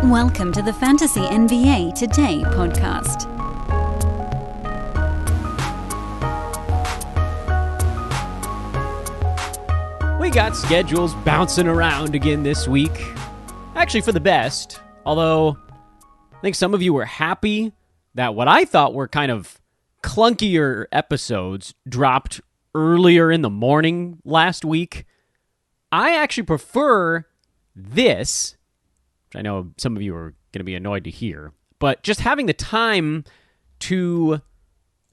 Welcome to the Fantasy NBA Today podcast. We got schedules bouncing around again this week. Actually, for the best. Although, I think some of you were happy that what I thought were kind of clunkier episodes dropped earlier in the morning last week. I actually prefer this, which I know some of you are going to be annoyed to hear, but just having the time to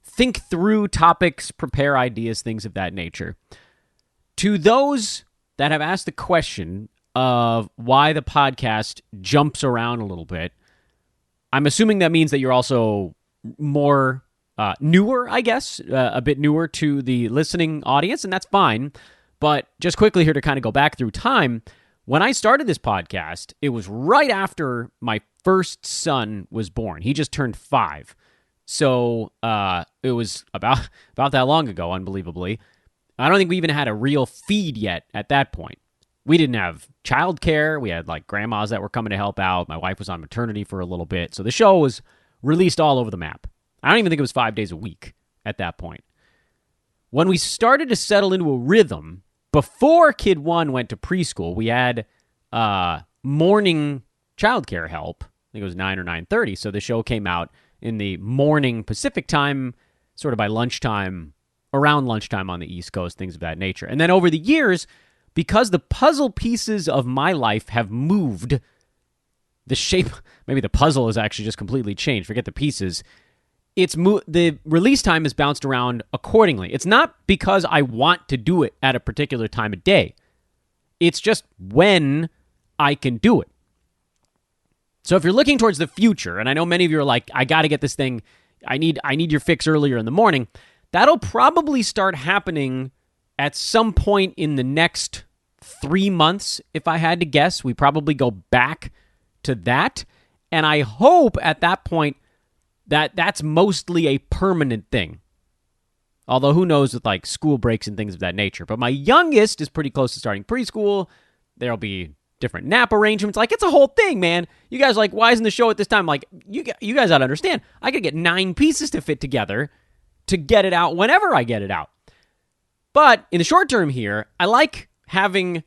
think through topics, prepare ideas, things of that nature. To those that have asked the question of why the podcast jumps around a little bit, I'm assuming that means that you're also more newer, I guess, a bit newer to the listening audience, and that's fine. But just quickly here to kind of go back through time, when I started this podcast, it was right after my first son was born. He just turned 5. So it was about that long ago, unbelievably. I don't think we even had a real feed yet at that point. We didn't have childcare. We had like grandmas that were coming to help out. My wife was on maternity for a little bit. So the show was released all over the map. I don't even think it was 5 days a week at that point. When we started to settle into a rhythm, before Kid 1 went to preschool, we had morning childcare help. I think it was 9 or 9:30. So the show came out in the morning Pacific time, sort of by lunchtime, around lunchtime on the East Coast, things of that nature. And then over the years, because the puzzle pieces of my life have moved, the shape, maybe the puzzle has actually just completely changed. Forget the pieces. The release time has bounced around accordingly. It's not because I want to do it at a particular time of day. It's just when I can do it. So if you're looking towards the future, and I know many of you are like, I got to get this thing, I need your fix earlier in the morning, that'll probably start happening at some point in the next 3 months, if I had to guess. We probably go back to that. And I hope at that point that that's mostly a permanent thing. Although who knows with like school breaks and things of that nature. But my youngest is pretty close to starting preschool. There'll be different nap arrangements. Like, it's a whole thing, man. You guys are like, why isn't the show at this time? Like, you guys ought to understand. I could get 9 pieces to fit together to get it out whenever I get it out. But in the short term here, I like having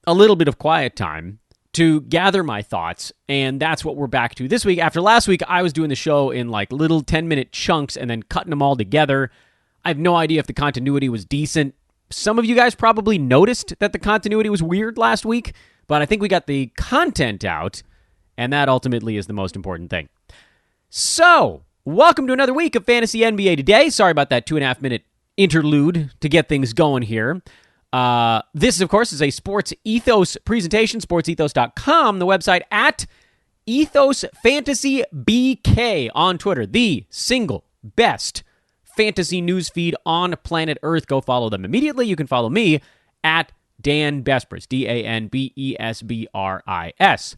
a little bit of quiet time to gather my thoughts, and that's what we're back to this week. After last week, I was doing the show in like little 10-minute chunks and then cutting them all together. I have no idea if the continuity was decent. Some of you guys probably noticed that the continuity was weird last week, but I think we got the content out, and that ultimately is the most important thing. So, welcome to another week of Fantasy NBA Today. Sorry about that 2.5-minute interlude to get things going here. This, of course, is a Sports Ethos presentation, sportsethos.com, the website at Ethos Fantasy BK on Twitter, the single best fantasy news feed on planet Earth. Go follow them immediately. You can follow me at Dan Besbris, DanBesbris.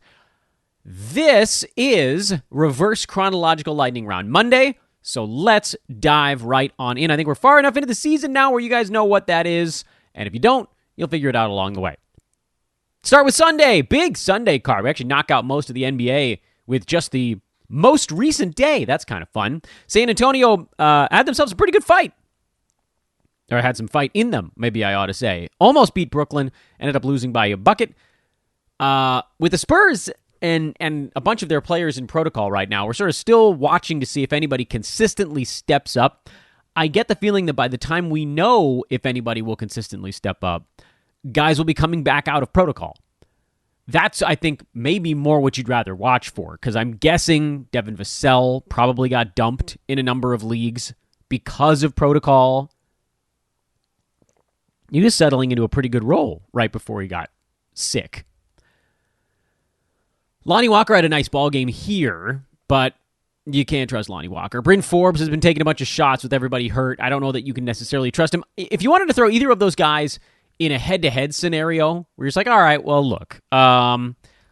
This is Reverse Chronological Lightning Round Monday, so let's dive right on in. I think we're far enough into the season now where you guys know what that is. And if you don't, you'll figure it out along the way. Start with Sunday. Big Sunday card. We actually knock out most of the NBA with just the most recent day. That's kind of fun. San Antonio had themselves a pretty good fight. Or had some fight in them, maybe I ought to say. Almost beat Brooklyn. Ended up losing by a bucket. With the Spurs and a bunch of their players in protocol right now, we're sort of still watching to see if anybody consistently steps up. I get the feeling that by the time we know if anybody will consistently step up, guys will be coming back out of protocol. That's, I think, maybe more what you'd rather watch for, because I'm guessing Devin Vassell probably got dumped in a number of leagues because of protocol. He was settling into a pretty good role right before he got sick. Lonnie Walker had a nice ball game here, but you can't trust Lonnie Walker. Bryn Forbes has been taking a bunch of shots with everybody hurt. I don't know that you can necessarily trust him. If you wanted to throw either of those guys in a head-to-head scenario where you're just like, all right, well, look,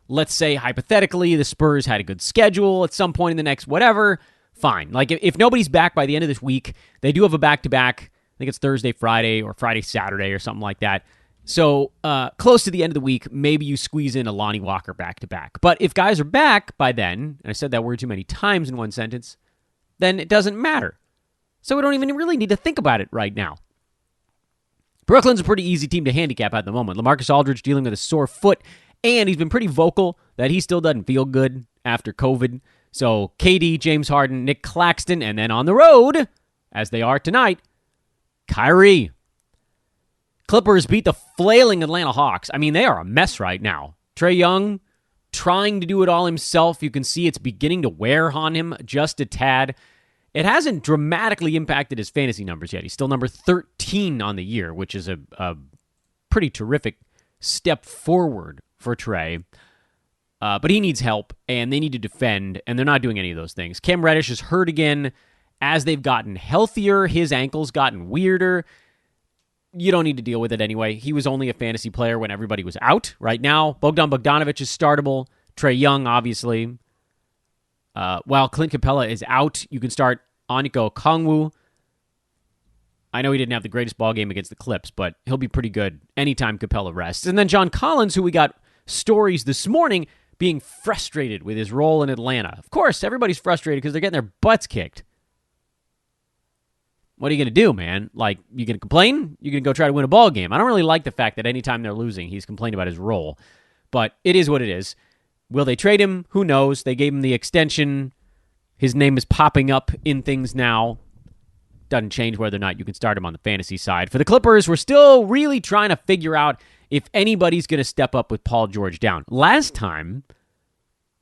let's say hypothetically the Spurs had a good schedule at some point in the next whatever, fine. Like if nobody's back by the end of this week, they do have a back-to-back. I think it's Thursday, Friday, or Friday, Saturday, or something like that. So close to the end of the week, maybe you squeeze in a Lonnie Walker back-to-back. But if guys are back by then, and I said that word too many times in one sentence, then it doesn't matter. So we don't even really need to think about it right now. Brooklyn's a pretty easy team to handicap at the moment. LaMarcus Aldridge dealing with a sore foot, and he's been pretty vocal that he still doesn't feel good after COVID. So KD, James Harden, Nick Claxton, and then on the road, as they are tonight, Kyrie. Clippers beat the flailing Atlanta Hawks. I mean, they are a mess right now. Trae Young trying to do it all himself. You can see it's beginning to wear on him just a tad. It hasn't dramatically impacted his fantasy numbers yet. He's still number 13 on the year, which is a pretty terrific step forward for Trae. But he needs help, and they need to defend, and they're not doing any of those things. Cam Reddish is hurt again. As they've gotten healthier, his ankle's gotten weirder. You don't need to deal with it anyway. He was only a fantasy player when everybody was out. Right now, Bogdan Bogdanovic is startable. Trae Young, obviously. While Clint Capella is out, you can start Onyeka Okongwu. I know he didn't have the greatest ball game against the Clips, but he'll be pretty good anytime Capella rests. And then John Collins, who we got stories this morning, being frustrated with his role in Atlanta. Of course, everybody's frustrated because they're getting their butts kicked. What are you going to do, man? Like, you going to complain? You're going to go try to win a ball game. I don't really like the fact that anytime they're losing, he's complaining about his role. But it is what it is. Will they trade him? Who knows? They gave him the extension. His name is popping up in things now. Doesn't change whether or not you can start him on the fantasy side. For the Clippers, we're still really trying to figure out if anybody's going to step up with Paul George down. Last time,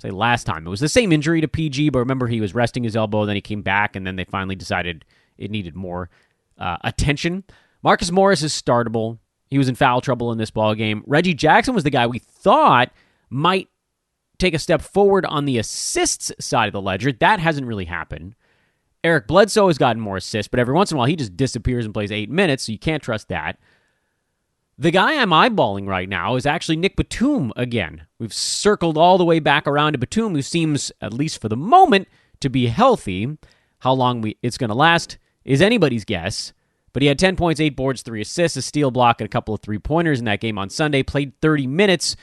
it was the same injury to PG, but remember he was resting his elbow, then he came back, and then they finally decided it needed more attention. Marcus Morris is startable. He was in foul trouble in this ball game. Reggie Jackson was the guy we thought might take a step forward on the assists side of the ledger. That hasn't really happened. Eric Bledsoe has gotten more assists, but every once in a while he just disappears and plays 8 minutes, so you can't trust that. The guy I'm eyeballing right now is actually Nick Batum again. We've circled all the way back around to Batum, who seems, at least for the moment, to be healthy. How long it's going to last is anybody's guess. But he had 10 points, 8 boards, 3 assists, a steal block, and a couple of three-pointers in that game on Sunday. Played 30 minutes.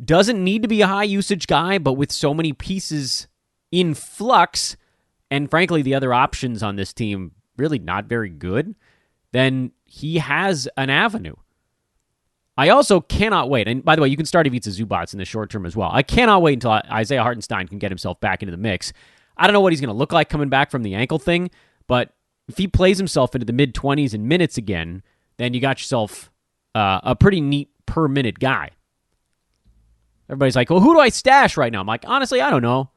Doesn't need to be a high-usage guy, but with so many pieces in flux, and frankly, the other options on this team really not very good, then he has an avenue. I also cannot wait, and by the way, you can start Ivica Zubats in the short term as well. I cannot wait until Isaiah Hartenstein can get himself back into the mix. I don't know what he's going to look like coming back from the ankle thing, but if he plays himself into the mid-20s in minutes again, then you got yourself a pretty neat per-minute guy. Everybody's like, well, who do I stash right now? I'm like, honestly, I don't know.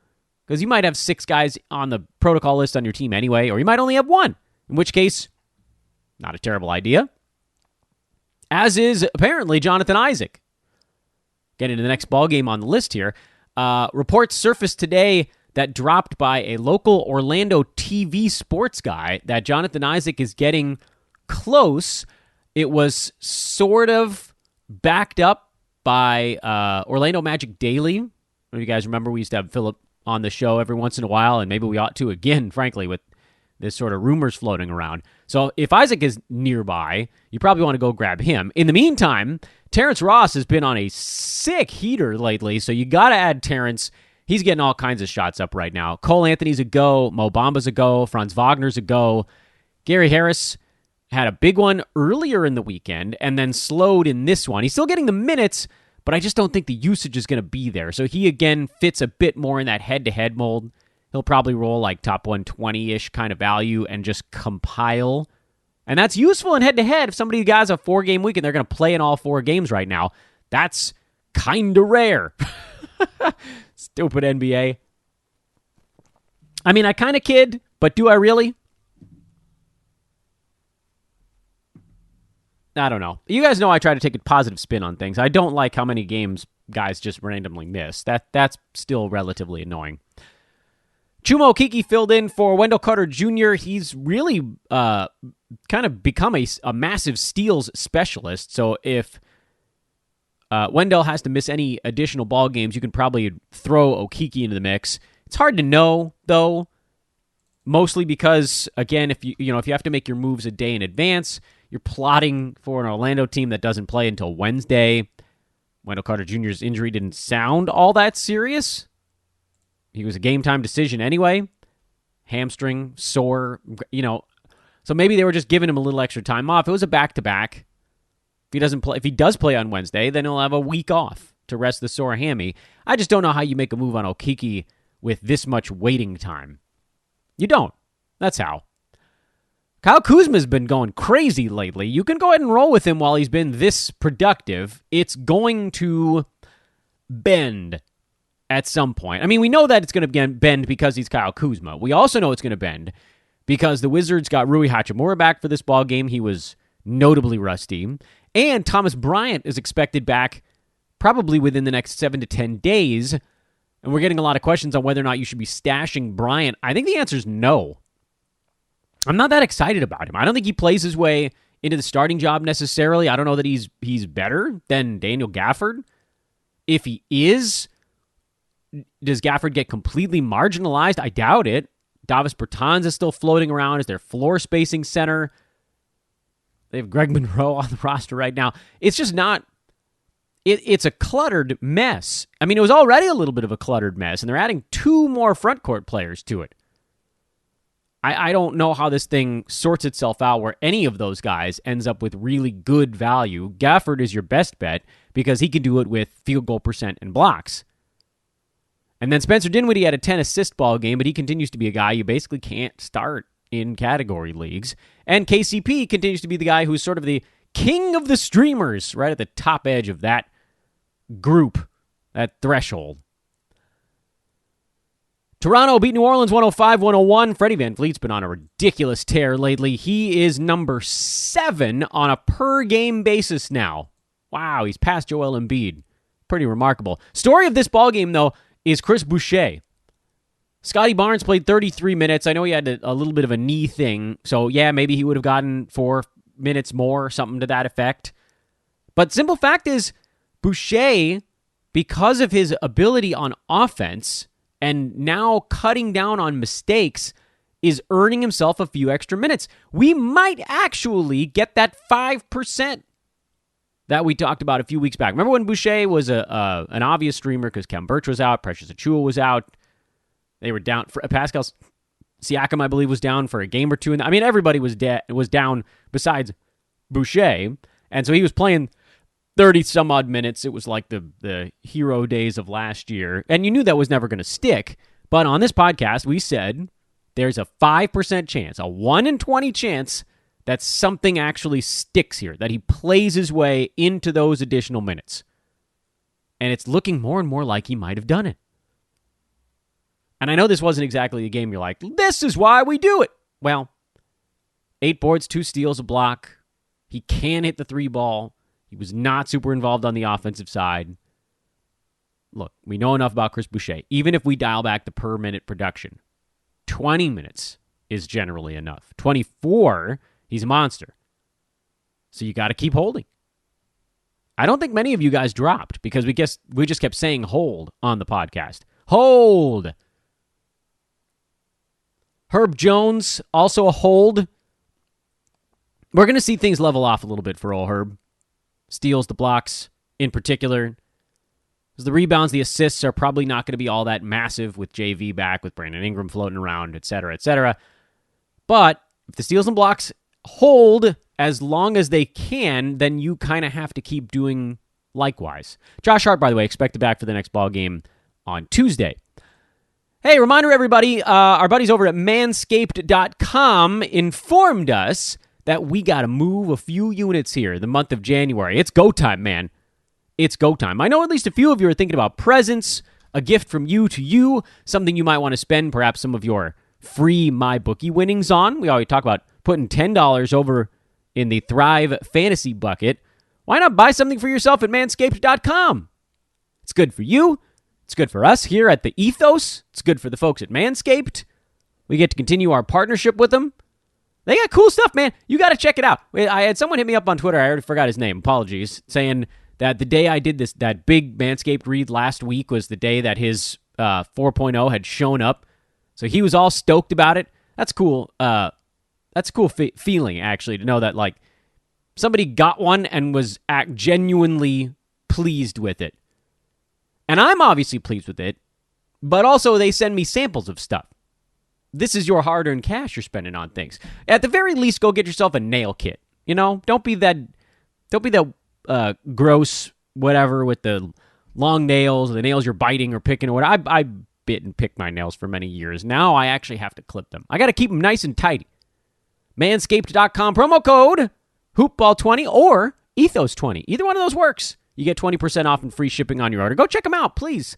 Because you might have 6 guys on the protocol list on your team anyway, or you might only have 1, in which case, not a terrible idea. As is, apparently, Jonathan Isaac. Getting to the next ball game on the list here. Reports surfaced today that dropped by a local Orlando TV sports guy that Jonathan Isaac is getting close. It was sort of backed up by Orlando Magic Daily. I don't know if you guys remember, we used to have Philip on the show every once in a while, and maybe we ought to again, frankly, with this sort of rumors floating around. So if Isaac is nearby, you probably want to go grab him. In the meantime, Terrence Ross has been on a sick heater lately, so you got to add Terrence. He's getting all kinds of shots up right now. Cole Anthony's a go. Mo Bamba's a go. Franz Wagner's a go. Gary Harris had a big one earlier in the weekend and then slowed in this one. He's still getting the minutes, but I just don't think the usage is going to be there. So he, again, fits a bit more in that head-to-head mold. He'll probably roll like top 120-ish kind of value and just compile. And that's useful in head-to-head. If somebody has a 4-game week and they're going to play in all 4 games right now, that's kind of rare. Stupid NBA. I mean, I kind of kid, but do I really? I don't know. You guys know I try to take a positive spin on things. I don't like how many games guys just randomly miss. That's still relatively annoying. Chuma Okeke filled in for Wendell Carter Jr. He's really kind of become a massive steals specialist. So if Wendell has to miss any additional ball games, you can probably throw Okeke into the mix. It's hard to know, though, mostly because, again, if you have to make your moves a day in advance, You're plotting for an Orlando team that doesn't play until Wednesday. Wendell Carter Jr.'s injury didn't sound all that serious. He was a game-time decision anyway. Hamstring, sore, So maybe they were just giving him a little extra time off. It was a back-to-back. If he does play on Wednesday, then he'll have a week off to rest the sore hammy. I just don't know how you make a move on Okeke with this much waiting time. You don't. That's how. Kyle Kuzma's been going crazy lately. You can go ahead and roll with him while he's been this productive. It's going to bend at some point. I mean, we know that it's going to bend because he's Kyle Kuzma. We also know it's going to bend because the Wizards got Rui Hachimura back for this ball game. He was notably rusty. And Thomas Bryant is expected back probably within the next 7 to 10 days. And we're getting a lot of questions on whether or not you should be stashing Bryant. I think the answer is no. I'm not that excited about him. I don't think he plays his way into the starting job necessarily. I don't know that he's better than Daniel Gafford. If he is, does Gafford get completely marginalized? I doubt it. Davis Bertans is still floating around as their floor spacing center. They have Greg Monroe on the roster right now. It's just not... It's a cluttered mess. I mean, it was already a little bit of a cluttered mess, and they're adding 2 more front court players to it. I don't know how this thing sorts itself out where any of those guys ends up with really good value. Gafford is your best bet because he can do it with field goal percent and blocks. And then Spencer Dinwiddie had a 10-assist ball game, but he continues to be a guy you basically can't start in category leagues. And KCP continues to be the guy who's sort of the king of the streamers, right at the top edge of that group, that threshold. Toronto beat New Orleans 105-101. Freddie VanVleet's been on a ridiculous tear lately. He is number 7 on a per-game basis now. Wow, he's past Joel Embiid. Pretty remarkable. Story of this ballgame, though, is Chris Boucher. Scotty Barnes played 33 minutes. I know he had a little bit of a knee thing, so yeah, maybe he would have gotten 4 minutes more, something to that effect. But simple fact is, Boucher, because of his ability on offense and now cutting down on mistakes, is earning himself a few extra minutes. We might actually get that 5% that we talked about a few weeks back. Remember when Boucher was an obvious streamer because Kevin Birch was out, Precious Achiuwa was out. They were down. Pascal Siakam, I believe, was down for a game or two. I mean, everybody was down besides Boucher. And so he was playing 30-some-odd minutes. It was like the hero days of last year. And you knew that was never going to stick. But on this podcast, we said there's a 5% chance, a 1 in 20 chance that something actually sticks here, that he plays his way into those additional minutes. And it's looking more and more like he might have done it. And I know this wasn't exactly a game you're like, this is why we do it. Well, 8 boards, 2 steals, a block. He can hit the 3 ball. He was not super involved on the offensive side. Look, we know enough about Chris Boucher. Even if we dial back the per-minute production, 20 minutes is generally enough. 24, he's a monster. So you got to keep holding. I don't think many of you guys dropped because we just kept saying hold on the podcast. Hold! Herb Jones, also a hold. We're going to see things level off a little bit for old Herb. Steals, the blocks in particular. Because the rebounds, the assists are probably not going to be all that massive with JV back, with Brandon Ingram floating around, et cetera, et cetera. But if the steals and blocks hold as long as they can, then you kind of have to keep doing likewise. Josh Hart, by the way, expected back for the next ball game on Tuesday. Hey, reminder everybody, our buddies over at manscaped.com informed us that we got to move a few units here the month of January. It's go time, man. It's go time. I know at least a few of you are thinking about presents, a gift from you to you, something you might want to spend perhaps some of your free MyBookie winnings on. We always talk about putting $10 over in the Thrive Fantasy bucket. Why not buy something for yourself at manscaped.com? It's good for you. It's good for us here at the Ethos. It's good for the folks at Manscaped. We get to continue our partnership with them. They got cool stuff, man. You got to check it out. I had someone hit me up on Twitter. I already forgot his name. Apologies. Saying that the day I did that big Manscaped read last week was the day that his 4.0 had shown up. So he was all stoked about it. That's cool. That's a cool feeling, actually, to know that, like, Somebody got one and was genuinely pleased with it. And I'm obviously pleased with it, but also they send me samples of stuff. This is your hard-earned cash you're spending on things. At the very least, go get yourself a nail kit. Don't be that gross whatever with the long nails, the nails you're biting or picking or whatever. I bit and picked my nails for many years. Now I actually have to clip them. I got to keep them nice and tidy. Manscaped.com, promo code hoopball20 or ethos20. Either one of those works. You get 20% off and free shipping on your order. Go check them out, please.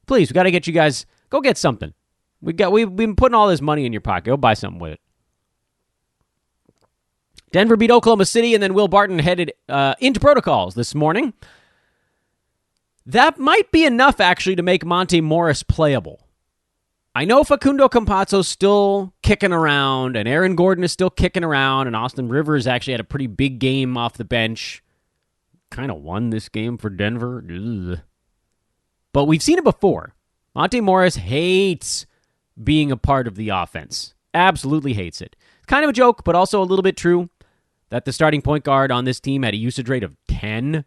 Please, we got to get you guys, go get something. We've been putting all this money in your pocket. Go buy something with it. Denver beat Oklahoma City, and then Will Barton headed into protocols this morning. That might be enough, actually, to make Monte Morris playable. I know Facundo Campazzo's still kicking around, and Aaron Gordon is still kicking around, and Austin Rivers actually had a pretty big game off the bench. Kind of won this game for Denver. Ugh. But we've seen it before. Monte Morris hates being a part of the offense. Absolutely hates it. Kind of a joke, but also a little bit true, that the starting point guard on this team had a usage rate of 10.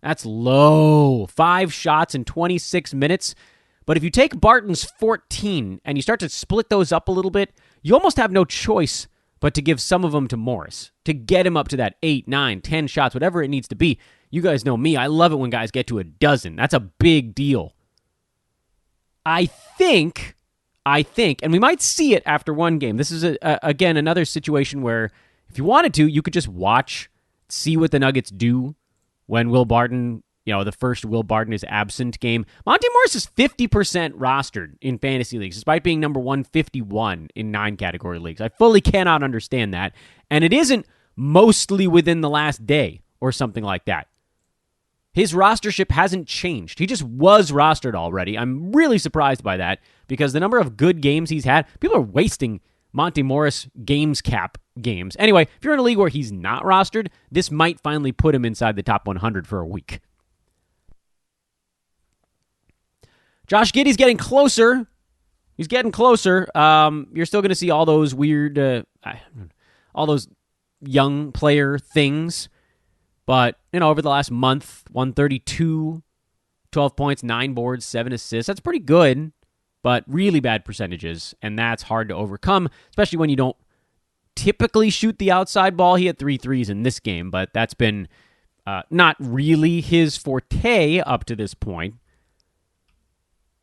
That's low. 5 shots in 26 minutes. But if you take Barton's 14 and you start to split those up a little bit, you almost have no choice but to give some of them to Morris to get him up to that 8, 9, 10 shots, whatever it needs to be. You guys know me. I love it when guys get to a dozen. That's a big deal. I think, and we might see it after one game. This is, again, another situation where if you wanted to, you could just watch, see what the Nuggets do when Will Barton, the first Will Barton is absent game. Monte Morris is 50% rostered in fantasy leagues, despite being number 151 in 9 category leagues. I fully cannot understand that. And it isn't mostly within the last day or something like that. His rostership hasn't changed. He just was rostered already. I'm really surprised by that because the number of good games he's had, people are wasting Monte Morris games cap games. Anyway, if you're in a league where he's not rostered, this might finally put him inside the top 100 for a week. Josh Giddey's getting closer. He's getting closer. You're still going to see all those weird, all those young player things. But, over the last month, 132, 12 points, 9 boards, 7 assists. That's pretty good, but really bad percentages. And that's hard to overcome, especially when you don't typically shoot the outside ball. He had 3 threes in this game, but that's been not really his forte up to this point.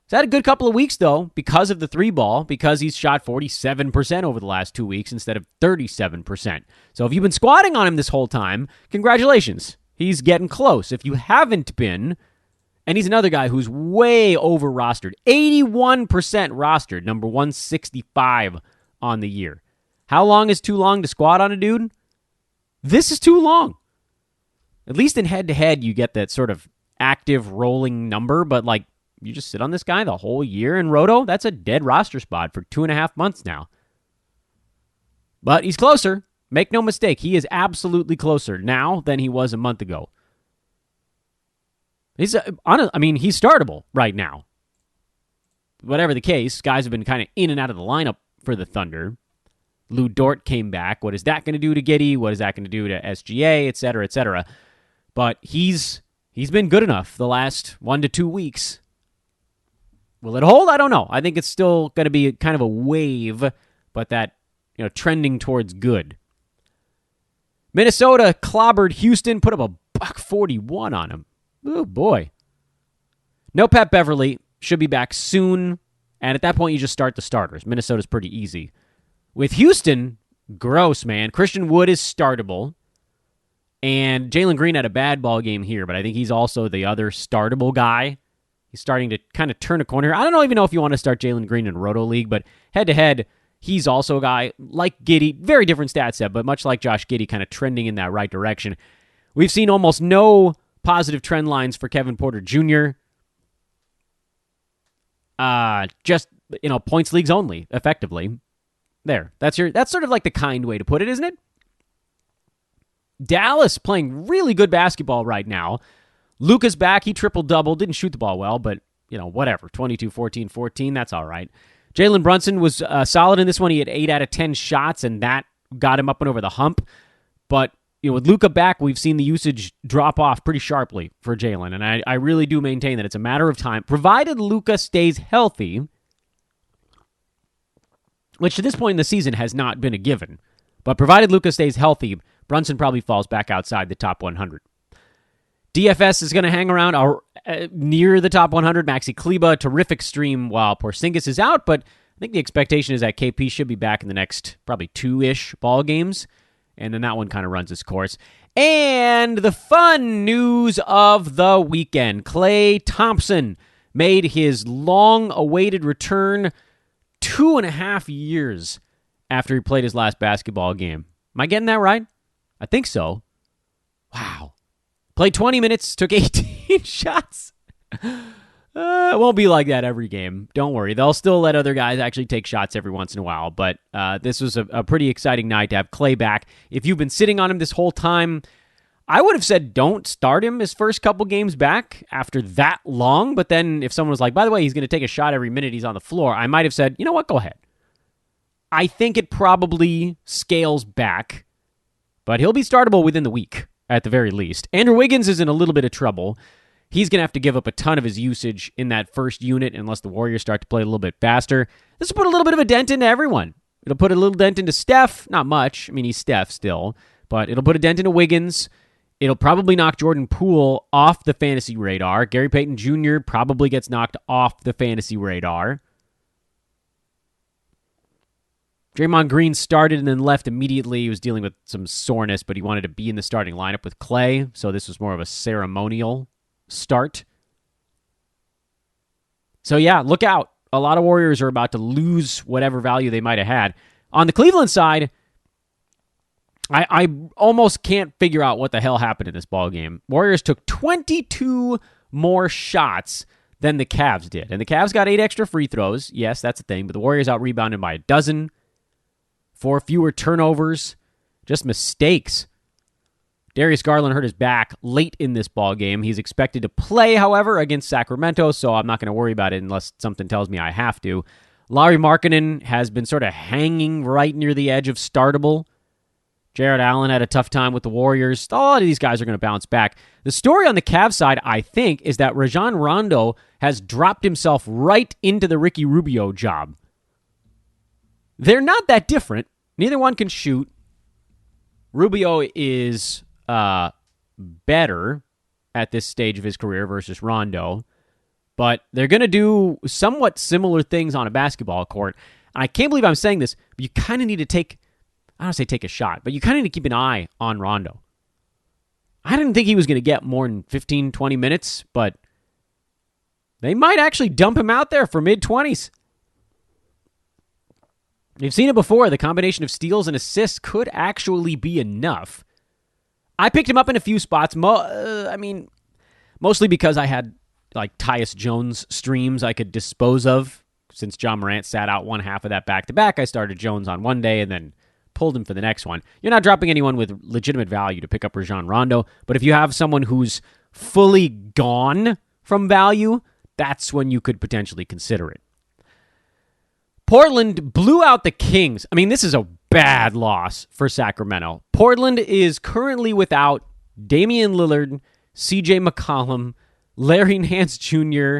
He's had a good couple of weeks, though, because of the 3-ball, because he's shot 47% over the last 2 weeks instead of 37%. So if you've been squatting on him this whole time, congratulations. He's getting close. If you haven't been, and he's another guy who's way over-rostered, 81% rostered, number 165 on the year. How long is too long to squat on a dude? This is too long. At least in head-to-head, you get that sort of active rolling number, but you just sit on this guy the whole year in Roto, that's a dead roster spot for 2.5 months now. But he's closer. Make no mistake, he is absolutely closer now than he was a month ago. He's startable right now. Whatever the case, guys have been kind of in and out of the lineup for the Thunder. Lou Dort came back. What is that going to do to Giddey? What is that going to do to SGA, et cetera, et cetera? But he's been good enough the last 1 to 2 weeks. Will it hold? I don't know. I think it's still going to be kind of a wave, but that, trending towards good. Minnesota clobbered Houston, put up a $141 on him. Oh, boy. No Pat Beverly. Should be back soon. And at that point, you just start the starters. Minnesota's pretty easy. With Houston, gross, man. Christian Wood is startable. And Jalen Green had a bad ball game here, but I think he's also the other startable guy. He's starting to kind of turn a corner. I don't even know if you want to start Jalen Green in Roto League, but head-to-head, he's also a guy like Giddey, very different stat set, but much like Josh Giddey, kind of trending in that right direction. We've seen almost no positive trend lines for Kevin Porter Jr. Just, points leagues only, effectively. There. That's sort of like the kind way to put it, isn't it? Dallas playing really good basketball right now. Luka's back. He triple-double. Didn't shoot the ball well, but, whatever. 22, 14, 14. That's all right. Jalen Brunson was solid in this one. He had 8 out of 10 shots, and that got him up and over the hump. But, with Luka back, we've seen the usage drop off pretty sharply for Jalen, and I really do maintain that it's a matter of time, provided Luka stays healthy, which to this point in the season has not been a given. But provided Luka stays healthy, Brunson probably falls back outside the top 100. DFS is going to hang around near the top 100. Maxi Kleba, terrific stream while Porzingis is out, but I think the expectation is that KP should be back in the next probably 2-ish ball games, and then that one kind of runs its course. And the fun news of the weekend. Klay Thompson made his long-awaited return 2.5 years after he played his last basketball game. Am I getting that right? I think so. Wow. Played 20 minutes, took 18 shots. It won't be like that every game. Don't worry. They'll still let other guys actually take shots every once in a while. But this was a pretty exciting night to have Klay back. If you've been sitting on him this whole time, I would have said don't start him his first couple games back after that long. But then if someone was like, by the way, he's going to take a shot every minute he's on the floor, I might have said, you know what, go ahead. I think it probably scales back, but he'll be startable within the week at the very least. Andrew Wiggins is in a little bit of trouble. He's going to have to give up a ton of his usage in that first unit unless the Warriors start to play a little bit faster. This will put a little bit of a dent into everyone. It'll put a little dent into Steph. Not much. I mean, he's Steph still. But it'll put a dent into Wiggins. It'll probably knock Jordan Poole off the fantasy radar. Gary Payton Jr. probably gets knocked off the fantasy radar. Draymond Green started and then left immediately. He was dealing with some soreness, but he wanted to be in the starting lineup with Klay, so this was more of a ceremonial start. So yeah, look out. A lot of Warriors are about to lose whatever value they might have had. On the Cleveland side, I almost can't figure out what the hell happened in this ballgame. Warriors took 22 more shots than the Cavs did. And the Cavs got 8 extra free throws. Yes, that's a thing. But the Warriors out-rebounded by 12. 4 fewer turnovers. Just mistakes. Darius Garland hurt his back late in this ballgame. He's expected to play, however, against Sacramento, so I'm not going to worry about it unless something tells me I have to. Lauri Markkanen has been sort of hanging right near the edge of startable. Jared Allen had a tough time with the Warriors. A lot of these guys are going to bounce back. The story on the Cavs side, I think, is that Rajon Rondo has dropped himself right into the Ricky Rubio job. They're not that different. Neither one can shoot. Rubio is better at this stage of his career versus Rondo, but they're going to do somewhat similar things on a basketball court. And I can't believe I'm saying this, but you kind of need to take a shot, but you kind of need to keep an eye on Rondo. I didn't think he was going to get more than 15, 20 minutes, but they might actually dump him out there for mid-20s. You've seen it before. The combination of steals and assists could actually be enough. I picked him up in a few spots. Mostly because I had like Tyus Jones streams I could dispose of. Since John Morant sat out one half of that back-to-back, I started Jones on one day and then pulled him for the next one. You're not dropping anyone with legitimate value to pick up Rajon Rondo, but if you have someone who's fully gone from value, that's when you could potentially consider it. Portland blew out the Kings. I mean, this is a bad loss for Sacramento. Portland is currently without Damian Lillard, CJ McCollum, Larry Nance Jr.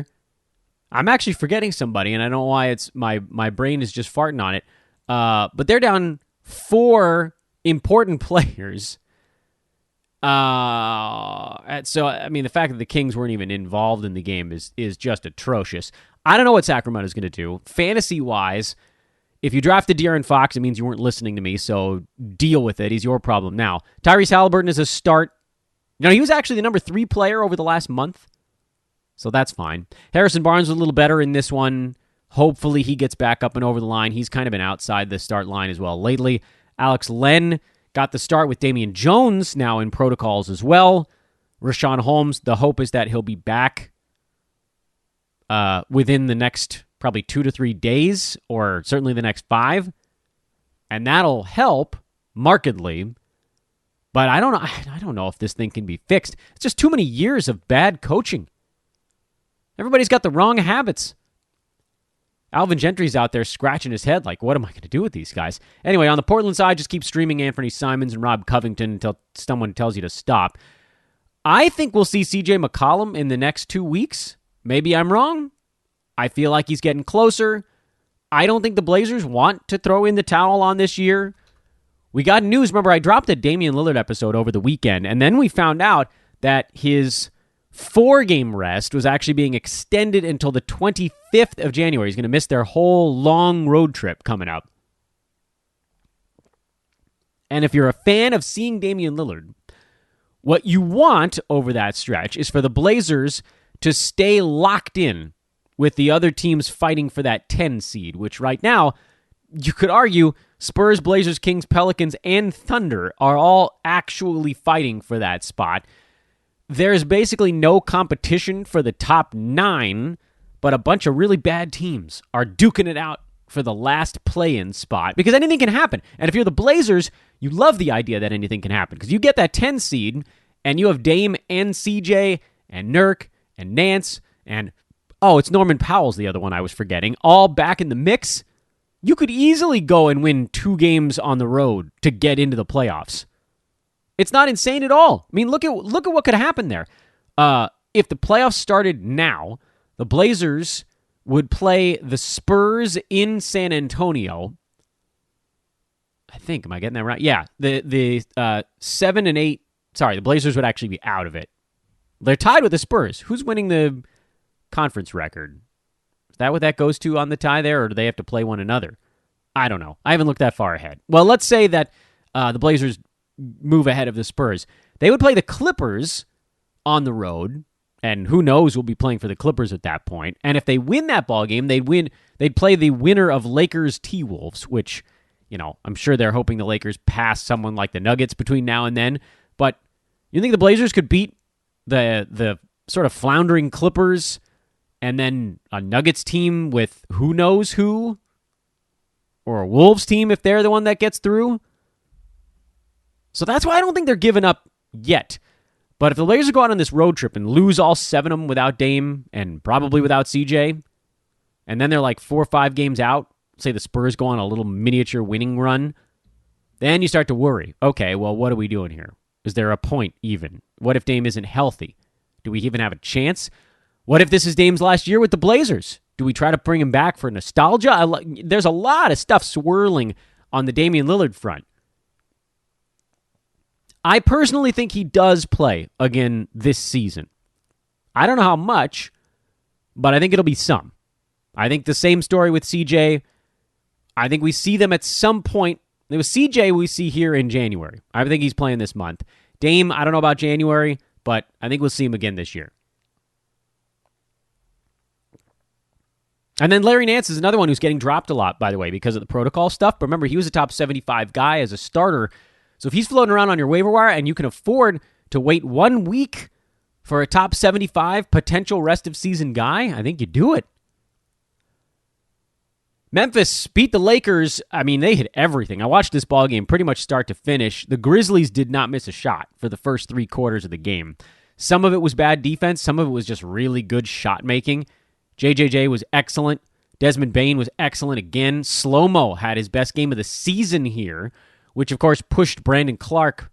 I'm actually forgetting somebody, and I don't know why it's my brain is just farting on it. But they're down 4 important players. So, I mean, the fact that the Kings weren't even involved in the game is just atrocious. I don't know what Sacramento's going to do. Fantasy-wise, if you drafted De'Aaron Fox, it means you weren't listening to me, so deal with it. He's your problem now. Tyreese Halliburton is a start. He was actually the number 3 player over the last month, so that's fine. Harrison Barnes was a little better in this one. Hopefully he gets back up and over the line. He's kind of been outside the start line as well lately. Alex Len got the start with Damian Jones now in protocols as well. Rashawn Holmes, the hope is that he'll be back within the next probably 2 to 3 days, or certainly the next 5. And that'll help markedly. But I don't know if this thing can be fixed. It's just too many years of bad coaching. Everybody's got the wrong habits. Alvin Gentry's out there scratching his head like, what am I going to do with these guys? Anyway, on the Portland side, just keep streaming Anthony Simons and Rob Covington until someone tells you to stop. I think we'll see CJ McCollum in the next 2 weeks. Maybe I'm wrong. I feel like he's getting closer. I don't think the Blazers want to throw in the towel on this year. We got news. Remember, I dropped a Damian Lillard episode over the weekend, and then we found out that his 4-game rest was actually being extended until the 25th of January. He's going to miss their whole long road trip coming up. And if you're a fan of seeing Damian Lillard, what you want over that stretch is for the Blazers to stay locked in with the other teams fighting for that 10 seed, which right now, you could argue Spurs, Blazers, Kings, Pelicans, and Thunder are all actually fighting for that spot. There's basically no competition for the top 9, but a bunch of really bad teams are duking it out for the last play-in spot because anything can happen. And if you're the Blazers, you love the idea that anything can happen because you get that 10 seed and you have Dame and CJ and Nurk and Nance and, it's Norman Powell's the other one I was forgetting, all back in the mix. You could easily go and win 2 games on the road to get into the playoffs. It's not insane at all. I mean, look at what could happen there. If the playoffs started now, the Blazers would play the Spurs in San Antonio. I think, am I getting that right? Yeah, the 7 and 8. Sorry, the Blazers would actually be out of it. They're tied with the Spurs. Who's winning the conference record? Is that what that goes to on the tie there, or do they have to play one another? I don't know. I haven't looked that far ahead. Well, let's say that the Blazers move ahead of the Spurs. They would play the Clippers on the road, and who knows, we'll be playing for the Clippers at that point. And if they win that ball game, they'd play the winner of Lakers T-Wolves, which, I'm sure they're hoping the Lakers pass someone like the Nuggets between now and then. But you think the Blazers could beat the sort of floundering Clippers and then a Nuggets team with who knows who? Or a Wolves team if they're the one that gets through? So that's why I don't think they're giving up yet. But if the Blazers go out on this road trip and lose all 7 of them without Dame and probably without CJ, and then they're like 4 or 5 games out, say the Spurs go on a little miniature winning run, then you start to worry. Okay, well, what are we doing here? Is there a point even? What if Dame isn't healthy? Do we even have a chance? What if this is Dame's last year with the Blazers? Do we try to bring him back for nostalgia? There's a lot of stuff swirling on the Damian Lillard front. I personally think he does play again this season. I don't know how much, but I think it'll be some. I think the same story with CJ. I think we see them at some point. It was CJ we see here in January. I think he's playing this month. Dame, I don't know about January, but I think we'll see him again this year. And then Larry Nance is another one who's getting dropped a lot, by the way, because of the protocol stuff. But remember, he was a top 75 guy as a starter. So if he's floating around on your waiver wire and you can afford to wait 1 week for a top 75 potential rest of season guy, I think you do it. Memphis beat the Lakers. I mean, they hit everything. I watched this ball game pretty much start to finish. The Grizzlies did not miss a shot for the first 3 quarters of the game. Some of it was bad defense. Some of it was just really good shot making. JJJ was excellent. Desmond Bane was excellent again. Slow-Mo had his best game of the season here, which, of course, pushed Brandon Clark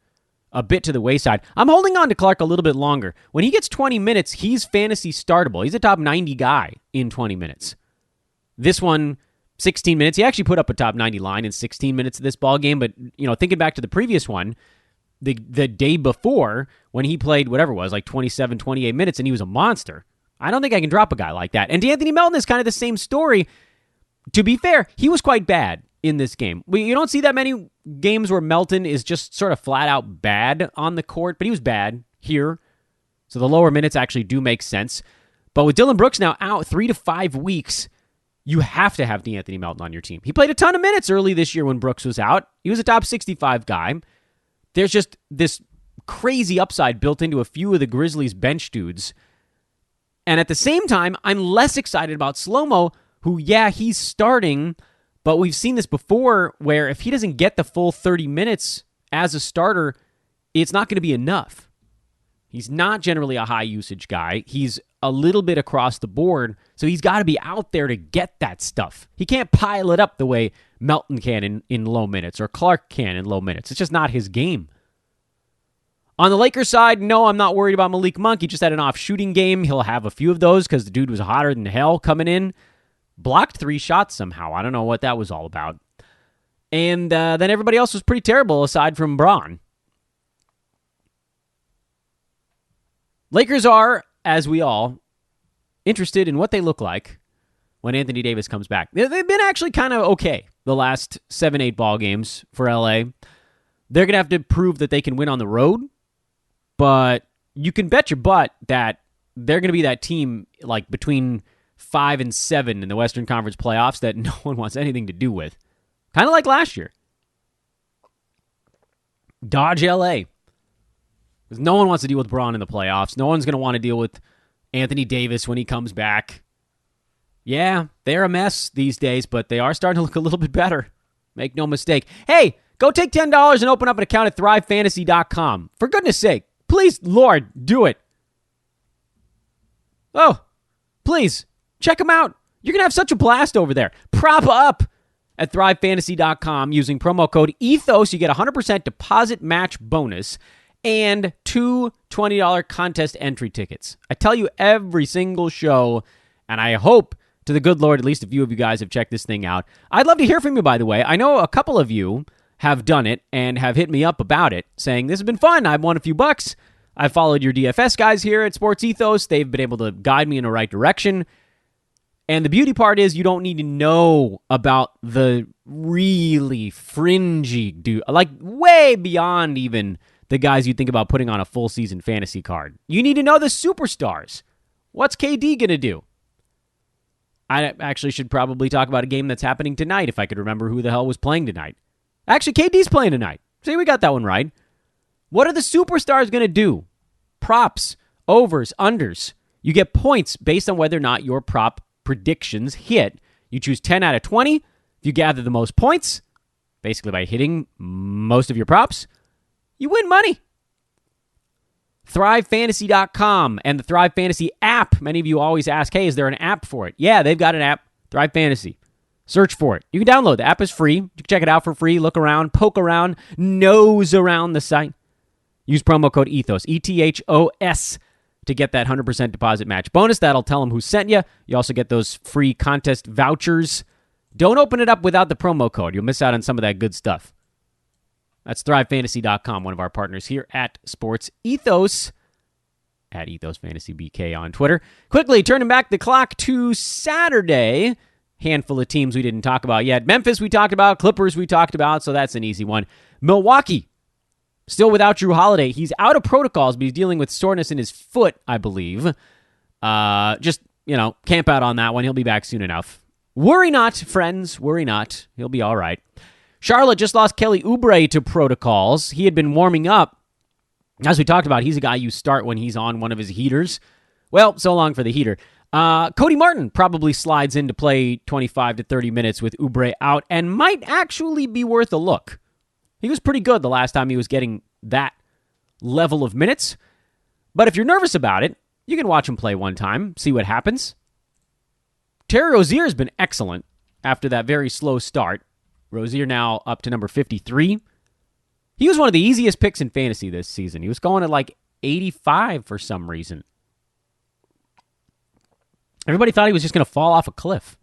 a bit to the wayside. I'm holding on to Clark a little bit longer. When he gets 20 minutes, he's fantasy startable. He's a top 90 guy in 20 minutes. This one, 16 minutes. He actually put up a top 90 line in 16 minutes of this ball game, but, thinking back to the previous one, the day before, when he played whatever it was, like 27, 28 minutes, and he was a monster. I don't think I can drop a guy like that. And D'Anthony Melton is kind of the same story. To be fair, he was quite bad in this game. You don't see that many games where Melton is just sort of flat out bad on the court, but he was bad here. So the lower minutes actually do make sense. But with Dylan Brooks now out 3 to 5 weeks, you have to have D'Anthony Melton on your team. He played a ton of minutes early this year when Brooks was out. He was a top 65 guy. There's just this crazy upside built into a few of the Grizzlies' bench dudes. And at the same time, I'm less excited about Slow-Mo, who, yeah, he's starting, but we've seen this before where if he doesn't get the full 30 minutes as a starter, it's not going to be enough. He's not generally a high-usage guy. He's a little bit across the board, so he's got to be out there to get that stuff. He can't pile it up the way Melton can in low minutes or Clark can in low minutes. It's just not his game. On the Lakers side, no, I'm not worried about Malik Monk. He just had an off shooting game. He'll have a few of those because the dude was hotter than hell coming in. Blocked 3 shots somehow. I don't know what that was all about. And then everybody else was pretty terrible aside from Braun. Lakers are, as we all, interested in what they look like when Anthony Davis comes back. They've been actually kind of okay the last 7-8 ball games for LA. They're going to have to prove that they can win on the road, but you can bet your butt that they're going to be that team like between 5 and 7 in the Western Conference playoffs that no one wants anything to do with. Kind of like last year. Dodge LA. Because no one wants to deal with Braun in the playoffs. No one's going to want to deal with Anthony Davis when he comes back. Yeah, they're a mess these days, but they are starting to look a little bit better. Make no mistake. Hey, go take $10 and open up an account at thrivefantasy.com. For goodness sake, please, Lord, do it. Oh, please, check them out. You're going to have such a blast over there. Prop up at thrivefantasy.com using promo code ETHOS. You get a 100% deposit match bonus and 2 $20 contest entry tickets. I tell you every single show, and I hope to the good Lord at least a few of you guys have checked this thing out. I'd love to hear from you, by the way. I know a couple of you have done it and have hit me up about it, saying, this has been fun. I've won a few bucks. I followed your DFS guys here at Sports Ethos. They've been able to guide me in the right direction. And the beauty part is you don't need to know about the really fringy like way beyond even the guys you think about putting on a full season fantasy card. You need to know the superstars. What's KD going to do? I actually should probably talk about a game that's happening tonight if I could remember who the hell was playing tonight. Actually, KD's playing tonight. See, we got that one right. What are the superstars going to do? Props, overs, unders. You get points based on whether or not your prop predictions hit. You choose 10 out of 20. If you gather the most points, basically by hitting most of your props, you win money. ThriveFantasy.com and the Thrive Fantasy app. Many of you always ask, hey, is there an app for it? Yeah, they've got an app, Thrive Fantasy. Search for it. You can download. The app is free. You can check it out for free. Look around, poke around, nose around the site. Use promo code ETHOS, ETHOS, to get that 100% deposit match bonus. That'll tell them who sent you. You also get those free contest vouchers. Don't open it up without the promo code. You'll miss out on some of that good stuff. That's ThriveFantasy.com, one of our partners here at Sports Ethos, at Ethos Fantasy BK on Twitter. Quickly, turning back the clock to Saturday. Handful of teams we didn't talk about yet. Memphis we talked about. Clippers we talked about, so that's an easy one. Milwaukee, still without Drew Holiday. He's out of protocols, but he's dealing with soreness in his foot, I believe. Just, camp out on that one. He'll be back soon enough. Worry not, friends. Worry not. He'll be all right. Charlotte just lost Kelly Oubre to protocols. He had been warming up. As we talked about, he's a guy you start when he's on one of his heaters. Well, so long for the heater. Cody Martin probably slides in to play 25 to 30 minutes with Oubre out and might actually be worth a look. He was pretty good the last time he was getting that level of minutes. But if you're nervous about it, you can watch him play one time, see what happens. Terry Rozier has been excellent after that very slow start. Rozier now up to number 53. He was one of the easiest picks in fantasy this season. He was going at like 85 for some reason. Everybody thought he was just going to fall off a cliff.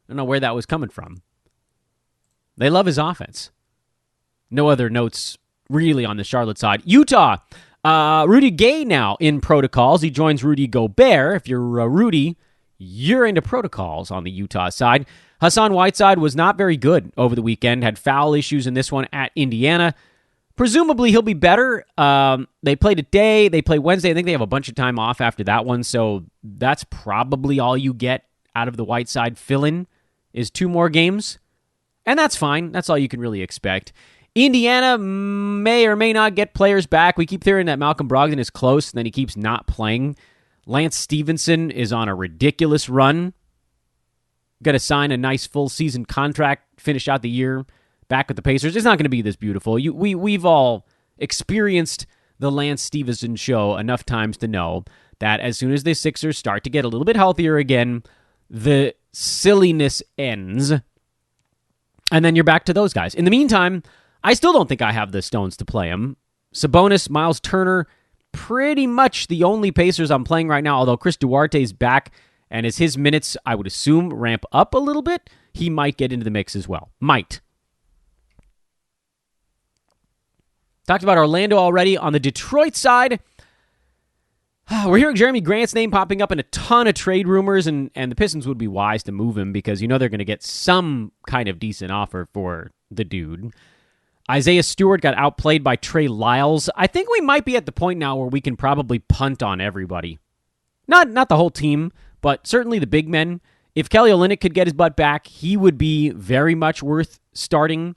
I don't know where that was coming from. They love his offense. No other notes really on the Charlotte side. Utah, Rudy Gay now in protocols. He joins Rudy Gobert. If you're Rudy, you're into protocols on the Utah side. Hassan Whiteside was not very good over the weekend. Had foul issues in this one at Indiana. Presumably he'll be better. They play today. They play Wednesday. I think they have a bunch of time off after that one. So that's probably all you get out of the Whiteside fill-in is 2 more games. And that's fine. That's all you can really expect. Indiana may or may not get players back. We keep hearing that Malcolm Brogdon is close, and then he keeps not playing. Lance Stevenson is on a ridiculous run. Got to sign a nice full-season contract, finish out the year back with the Pacers. It's not going to be this beautiful. We've all experienced the Lance Stevenson show enough times to know that as soon as the Sixers start to get a little bit healthier again, the silliness ends. And then you're back to those guys. In the meantime, I still don't think I have the stones to play him. Sabonis, Miles Turner, pretty much the only Pacers I'm playing right now, although Chris Duarte's back, and as his minutes, I would assume, ramp up a little bit, he might get into the mix as well. Might. Talked about Orlando already. On the Detroit side, we're hearing Jeremy Grant's name popping up in a ton of trade rumors, and the Pistons would be wise to move him because you know they're going to get some kind of decent offer for the dude. Isaiah Stewart got outplayed by Trey Lyles. I think we might be at the point now where we can probably punt on everybody. Not the whole team, but certainly the big men. If Kelly Olynyk could get his butt back, he would be very much worth starting.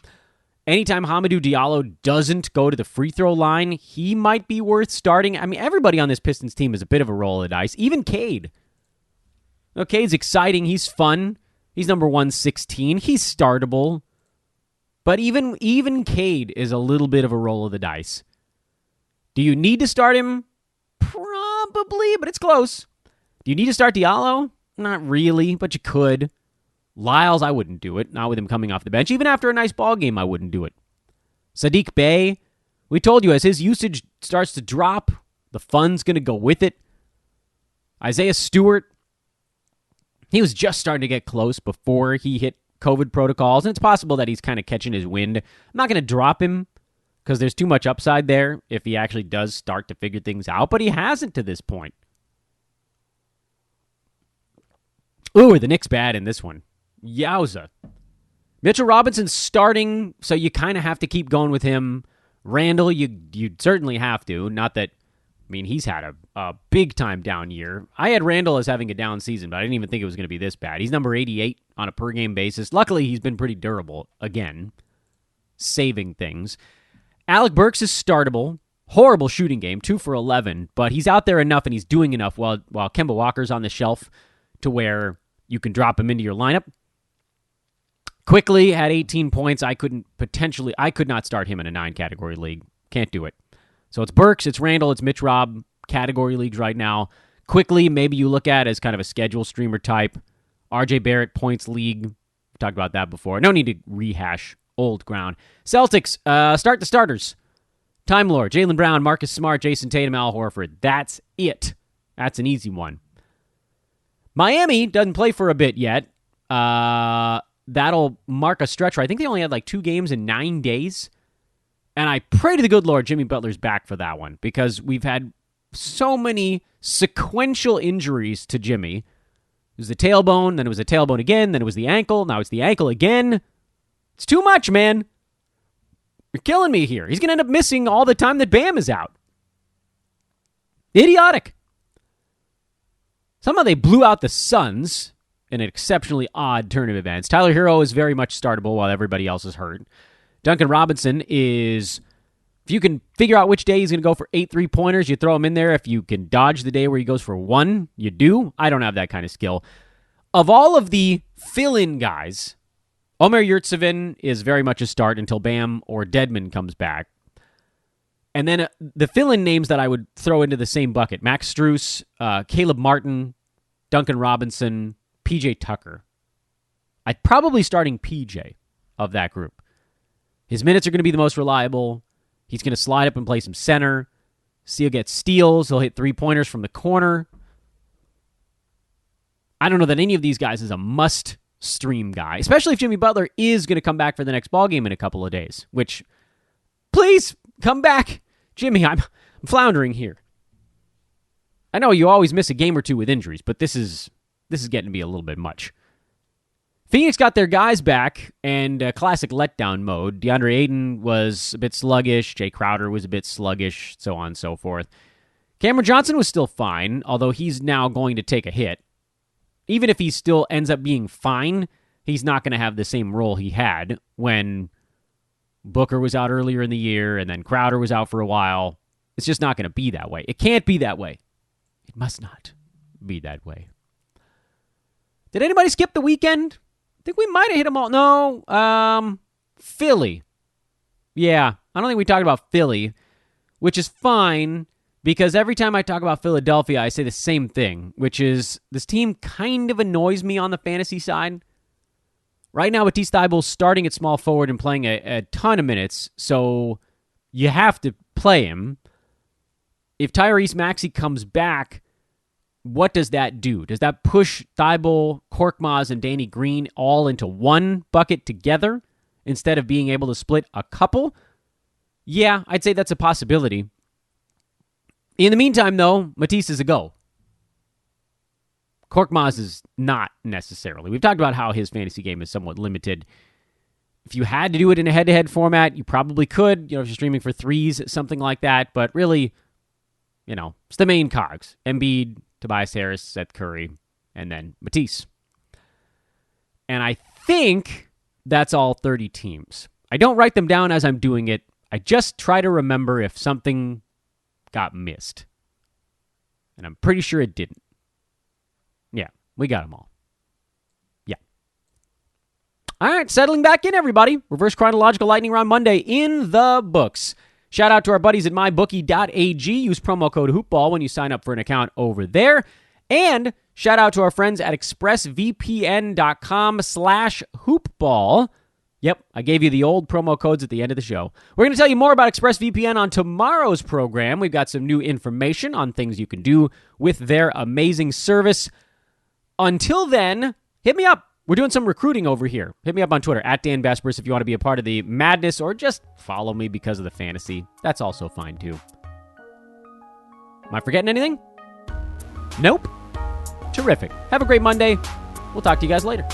Anytime Hamidou Diallo doesn't go to the free throw line, he might be worth starting. I mean, everybody on this Pistons team is a bit of a roll of the dice. Even Cade. Now, Cade's exciting. He's fun. He's number 116. He's startable. But even Cade is a little bit of a roll of the dice. Do you need to start him? Probably, but it's close. Do you need to start Diallo? Not really, but you could. Lyles, I wouldn't do it. Not with him coming off the bench. Even after a nice ball game, I wouldn't do it. Sadiq Bey, we told you, as his usage starts to drop, the fun's going to go with it. Isaiah Stewart, he was just starting to get close before he hit COVID protocols, and it's possible that he's kind of catching his wind. I'm not going to drop him because there's too much upside there if he actually does start to figure things out, but he hasn't to this point. Ooh, the Knicks bad in this one. Yowza. Mitchell Robinson's starting, so you kind of have to keep going with him. Randall, you certainly have to. Not that, I mean, he's had a big-time down year. I had Randall as having a down season, but I didn't even think it was going to be this bad. He's number 88 on a per-game basis. Luckily, he's been pretty durable, again, saving things. Alec Burks is startable. Horrible shooting game, 2 for 11, but he's out there enough and he's doing enough while Kemba Walker's on the shelf to where you can drop him into your lineup. Quickly had 18 points. I could not start him in a 9-category league. Can't do it. So it's Burks, it's Randall, it's Mitch Rob category leagues right now. Quickly, maybe you look at as kind of a schedule streamer type. RJ Barrett points league. We talked about that before. No need to rehash old ground. Celtics, start the starters. Time Lord, Jaylen Brown, Marcus Smart, Jason Tatum, Al Horford. That's it. That's an easy one. Miami doesn't play for a bit yet. That'll mark a stretch where I think they only had like 2 games in 9 days. And I pray to the good Lord Jimmy Butler's back for that one because we've had so many sequential injuries to Jimmy. It was the tailbone, then it was the tailbone again, then it was the ankle, now it's the ankle again. It's too much, man. You're killing me here. He's going to end up missing all the time that Bam is out. Idiotic. Somehow they blew out the Suns in an exceptionally odd turn of events. Tyler Hero is very much startable while everybody else is hurt. Duncan Robinson is, if you can figure out which day he's going to go for 8 3-pointers, you throw him in there. If you can dodge the day where he goes for 1, you do. I don't have that kind of skill. Of all of the fill-in guys, Omer Yurtseven is very much a start until Bam or Dedmon comes back. And then the fill-in names that I would throw into the same bucket, Max Strus, Caleb Martin, Duncan Robinson, PJ Tucker. I'd probably starting PJ of that group. His minutes are going to be the most reliable. He's going to slide up and play some center. He'll get steals. He'll hit 3-pointers from the corner. I don't know that any of these guys is a must-stream guy, especially if Jimmy Butler is going to come back for the next ballgame in a couple of days, which, please, come back. Jimmy, I'm floundering here. I know you always miss a game or two with injuries, but this is getting to be a little bit much. Phoenix got their guys back, and classic letdown mode. DeAndre Ayton was a bit sluggish. Jay Crowder was a bit sluggish, so on and so forth. Cameron Johnson was still fine, although he's now going to take a hit. Even if he still ends up being fine, he's not going to have the same role he had when Booker was out earlier in the year, and then Crowder was out for a while. It's just not going to be that way. It can't be that way. It must not be that way. Did anybody skip the weekend? I think we might have hit them all. No. Philly. Yeah, I don't think we talked about Philly, which is fine Because every time I talk about Philadelphia, I say the same thing, which is this team kind of annoys me on the fantasy side. Right now, Matisse Thybulle's starting at small forward and playing a ton of minutes, so you have to play him. If Tyrese Maxey comes back, what does that do? Does that push Thybulle, Korkmaz, and Danny Green all into one bucket together instead of being able to split a couple? Yeah, I'd say that's a possibility. In the meantime, though, Matisse is a go. Korkmaz is not necessarily. We've talked about how his fantasy game is somewhat limited. If you had to do it in a head-to-head format, you probably could, if you're streaming for threes, something like that. But really, it's the main cogs. Embiid, Tobias Harris, Seth Curry, and then Matisse. And I think that's all 30 teams. I don't write them down as I'm doing it. I just try to remember if something got missed. And I'm pretty sure it didn't. Yeah, we got them all. Yeah. All right, settling back in, everybody. Reverse chronological lightning round Monday in the books. Shout out to our buddies at mybookie.ag. Use promo code HoopBall when you sign up for an account over there. And shout out to our friends at expressvpn.com/hoopball. Yep, I gave you the old promo codes at the end of the show. We're going to tell you more about ExpressVPN on tomorrow's program. We've got some new information on things you can do with their amazing service. Until then, hit me up. We're doing some recruiting over here. Hit me up on Twitter, at Dan Vespers, if you want to be a part of the madness, or just follow me because of the fantasy. That's also fine, too. Am I forgetting anything? Nope. Terrific. Have a great Monday. We'll talk to you guys later.